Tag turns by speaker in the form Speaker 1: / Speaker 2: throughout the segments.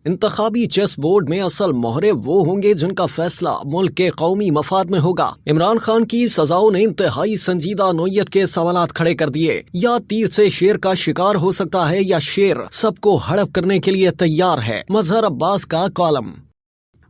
Speaker 1: इंतखाबी chess board में असल मोहरे वो होंगे जिनका फैसला मुल्क के कौमी मफाद में होगा। इमरान खान की सजाओं ने इंतहाई संजीदा नोयत के सवालात खड़े कर दिए। या तीर से शेर का शिकार हो सकता है या शेर सबको हड़प करने के लिए तैयार है। मजहर अब्बास का कॉलम।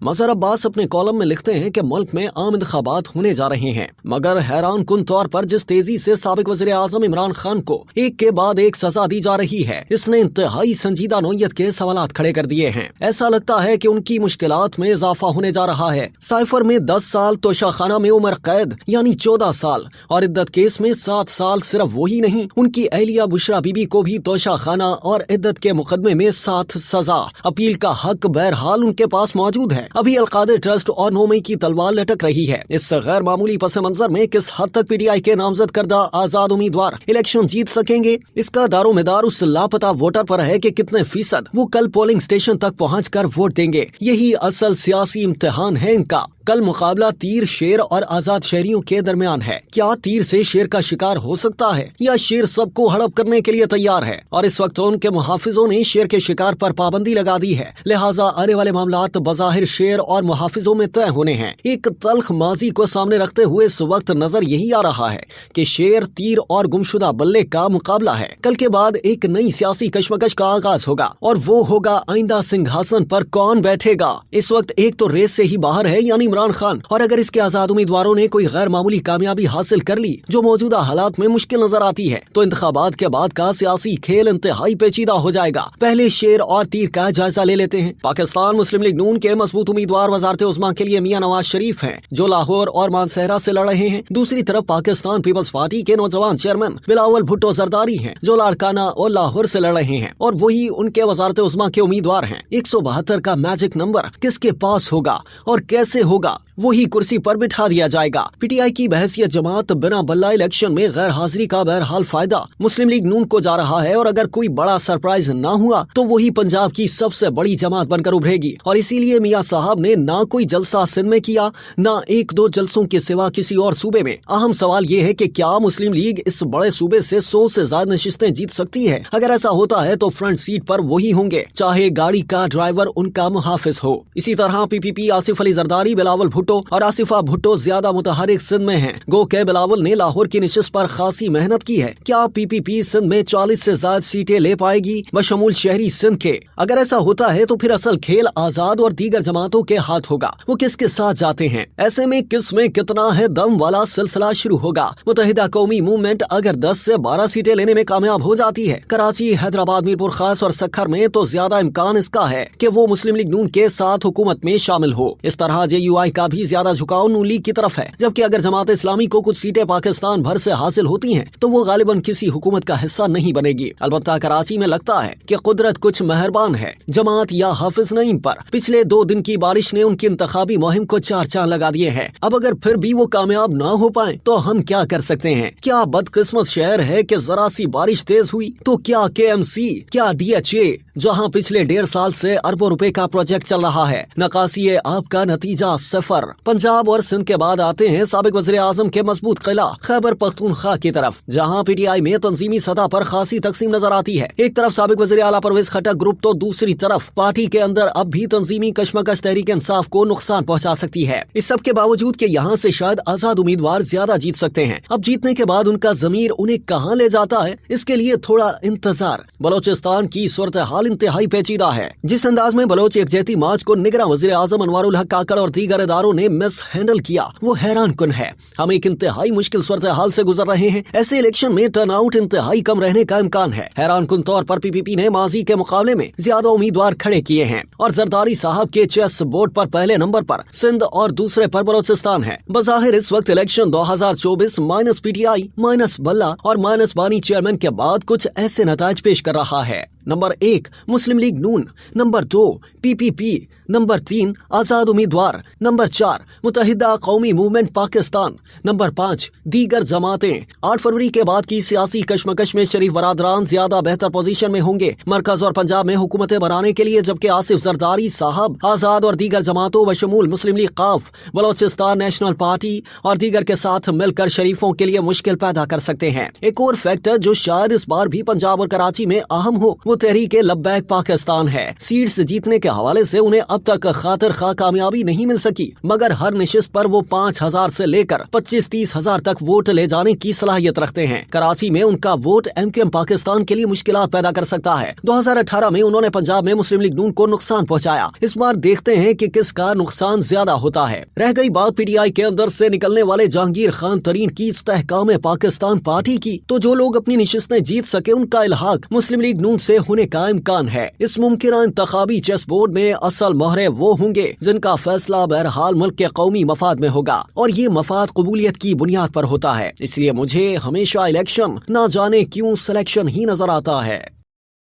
Speaker 1: मजहर अब्बास अपने कॉलम में लिखते हैं कि मुल्क में आम इंतखाबात होने जा रहे हैं, मगर हैरान कुन तौर पर जिस तेजी से साबिक वज़ीर आज़म इमरान खान को एक के बाद एक सजा दी जा रही है, इसने इंतहाई संजीदा नोयत के सवालात खड़े कर दिए हैं। ऐसा लगता है कि उनकी मुश्किलात में इजाफा होने जा रहा है। साइफर में 10 साल, तोशाखाना में उम्र कैद यानी 14 साल और इद्दत केस में 7 साल। सिर्फ वही नहीं, उनकी अहलिया बुशरा बीबी को भी तोशाखाना और इद्दत के मुकदमे में 7 सजा। अपील का हक बहरहाल उनके पास मौजूद है। अभी अलकादिर ट्रस्ट और 9 मई की तलवार लटक रही है। इस गैर मामूली पस मंजर में किस हद तक पीटीआई के नामजद करदा आजाद उम्मीदवार इलेक्शन जीत सकेंगे, इसका दारोमदार उस लापता वोटर पर है कि कितने फीसद वो कल पोलिंग स्टेशन तक पहुंचकर वोट देंगे। यही असल सियासी इम्तिहान है इनका। कल मुकाबला तीर, शेर और आजाद शहरियों के दरमियान है। क्या तीर से शेर का शिकार हो सकता है या शेर सबको हड़प करने के लिए तैयार है? और इस वक्त उनके मुहाफिजों ने शेर के शिकार पर पाबंदी लगा दी है, लिहाजा आने वाले मामलात बज़ाहिर शेर और मुहाफिजों में तय होने हैं। एक तल्ख माजी को सामने रखते हुए इस वक्त नजर यही आ रहा है कि शेर, तीर और गुमशुदा बल्ले का मुकाबला है। कल के बाद एक नई सियासी कशमकश का आगाज होगा और वो होगा आइंदा सिंहासन पर कौन बैठेगा। इस वक्त एक तो रेस से ही बाहर है यानी इमरान खान, और अगर इसके आजाद उम्मीदवारों ने कोई गैर मामूली कामयाबी हासिल कर ली जो मौजूदा हालात में मुश्किल नजर आती है, तो इंतखाबात के बाद का सियासी खेल इंतहाई पेचीदा हो जाएगा। पहले शेर और तीर का जायजा ले लेते हैं। पाकिस्तान मुस्लिम लीग नून के मजबूत उम्मीदवार वज़ारत उज़्मा के लिए मियां नवाज शरीफ हैं, जो लाहौर और मानसहरा से लड़ रहे हैं। दूसरी तरफ पाकिस्तान पीपल्स पार्टी के नौजवान चेयरमैन बिलावल भुट्टो जरदारी हैं, जो लाड़काना और लाहौर से लड़ रहे हैं और वही उनके वज़ारत उज़्मा के उम्मीदवार हैं। 172 का मैजिक नंबर किसके पास होगा और कैसे होगा, वही कुर्सी पर बिठा दिया जाएगा। पीटीआई की बहसियत जमात बिना बल्ला इलेक्शन में गैर हाजिरी का बहरहाल फायदा मुस्लिम लीग नून को जा रहा है, और अगर कोई बड़ा सरप्राइज ना हुआ तो वही पंजाब की सबसे बड़ी जमात बनकर उभरेगी। और इसीलिए मियां साहब ने ना कोई जलसा सिंध में किया, ना 1-2 जलसों के सिवा किसी और सूबे में। अहम सवाल ये है कि क्या मुस्लिम लीग इस बड़े सूबे से 100 से ज्यादा नशिस्तें जीत सकती है? अगर ऐसा होता है तो फ्रंट सीट पर वही होंगे, चाहे गाड़ी का ड्राइवर उनका मुहाफिज हो। इसी तरह पीपीपी आसिफ अली जरदारी, बिलावल भुट्टो और आसिफा भुट्टो ज्यादा मुतहरिक सिंध में हैं। गो के बिलावल ने लाहौर की निशिस्त पर खासी मेहनत की है। क्या पीपीपी सिंध में 40 से ज्यादा सीटें ले पाएगी, बशमूल शहरी सिंध के? अगर ऐसा होता है तो फिर असल खेल आजाद और दीगर जमातों के हाथ होगा। वो किसके साथ जाते हैं, ऐसे में किस में कितना है दम वाला सिलसिला शुरू होगा। मुत्तहिदा कौमी मूवमेंट अगर 10 से 12 सीटें लेने में कामयाब हो जाती है कराची, हैदराबाद, मीरपुर खास और सक्खर में, तो ज्यादा इम्कान इसका है कि वो मुस्लिम लीग नून के साथ हुकूमत में शामिल हो। इस तरह JUI का भी ज्यादा झुकाव नून लीग की तरफ है, जबकि अगर जमात इस्लामी को कुछ सीटें पाकिस्तान भर से हासिल होती हैं तो वो गालिबन किसी हुकूमत का हिस्सा नहीं बनेगी। अलबत्ता कराची में लगता है कि कुदरत कुछ मेहरबान है जमात या हाफिज नईम पर। पिछले 2 दिन की बारिश ने उनकी इंतखाबी मुहिम को 4 चांद लगा दिए हैं। अब अगर फिर भी वो कामयाब ना हो पाए तो हम क्या कर सकते हैं? क्या बदकिस्मत शहर है कि जरा सी बारिश तेज हुई तो क्या KMC, क्या DHA, जहां पिछले 1.5 साल से अरबों रुपए का प्रोजेक्ट चल रहा है, नकासी आपका नतीजा सफर। पंजाब और सिंध के बाद आते हैं साबिक वज़ीर आज़म के मजबूत किला खैबर पख्तूनख्वा की तरफ, जहां पीटीआई में तंजीमी सतह पर खासी तकसीम नजर आती है। एक तरफ साबिक वज़ीर आला परवेज खट्टक ग्रुप, तो दूसरी तरफ पार्टी के अंदर अब भी तंजीमी कशमकश तहरीक इंसाफ को नुकसान पहुंचा सकती है। इस सब के बावजूद कि यहाँ से शायद आजाद उम्मीदवार ज्यादा जीत सकते हैं, अब जीतने के बाद उनका जमीर उन्हें कहाँ ले जाता है, इसके लिए थोड़ा इंतजार। बलोचिस्तान की सूरत हाल इंतहाई पेचीदा है। जिस अंदाज में बलोच एकजहती मार्च को निगरान वज़ीर आज़म अनवारुल हक काकड़ और दीगर इदारों ने मिस हैंडल किया, वो हैरान कुन है। हम एक इंतहाई मुश्किल सूरत हाल से गुजर रहे हैं। ऐसे इलेक्शन में टर्नआउट इंतहाई कम रहने का इम्कान है। हैरान कुन तौर पर पीपीपी ने माजी के मुकाबले में ज्यादा उम्मीदवार खड़े किए हैं और जरदारी साहब के चेस बोर्ड पर पहले नंबर पर सिंध और दूसरे पर बलोचिस्तान है। बज़ाहिर इस वक्त इलेक्शन 2024 माइनस PTI, माइनस बल्ला और माइनस बानी चेयरमैन के बाद कुछ ऐसे नताज पेश कर रहा है। नंबर 1 मुस्लिम लीग नून, नंबर 2 PPP, नंबर 3 आजाद उम्मीदवार, नंबर 4 मुत्तहिदा कौमी मूवमेंट पाकिस्तान, नंबर 5 दीगर जमातें। 8 फरवरी के बाद की सियासी कशमकश में शरीफ बरादरान ज्यादा बेहतर पोजीशन में होंगे मरकज और पंजाब में हुकूमतें बनाने के लिए, जबकि आसिफ जरदारी साहब आजाद और दीगर जमातों बशमूल मुस्लिम लीग काफ, बलोचिस्तान नेशनल पार्टी और दीगर के साथ मिलकर शरीफों के लिए मुश्किल पैदा कर सकते हैं। एक और फैक्टर जो शायद इस बार भी पंजाब और कराची में अहम हो, वो तहरीक लब्बैक पाकिस्तान है। सीट्स जीतने के हवाले से उन्हें अब तक खातिर खा कामयाबी नहीं मिल सकी, मगर हर निशिस्त पर वो 5,000 से लेकर 25-30 हजार तक वोट ले जाने की सलाहियत रखते हैं। कराची में उनका वोट MQM पाकिस्तान के लिए मुश्किलात पैदा कर सकता है। 2018 में उन्होंने पंजाब में मुस्लिम लीग नून को नुकसान पहुंचाया। इस बार देखते हैं कि किसका नुकसान ज्यादा होता है। रह गई बात PTI के अंदर से निकलने वाले जहांगीर खान तरीन की इस्तेहकाम पाकिस्तान पार्टी की, तो जो लोग अपनी निशिस्तें जीत सके उनका इल्हाक मुस्लिम लीग नून से होने का इम्कान है। इस मुमकिन इंतखाबी चेस बोर्ड में असल मोहरे वो होंगे जिनका फैसला बहरहाल मुल्क के कौमी मफाद में होगा, और ये मफाद कबूलियत की बुनियाद पर होता है। इसलिए मुझे हमेशा इलेक्शन ना जाने क्यों सिलेक्शन ही नजर आता है।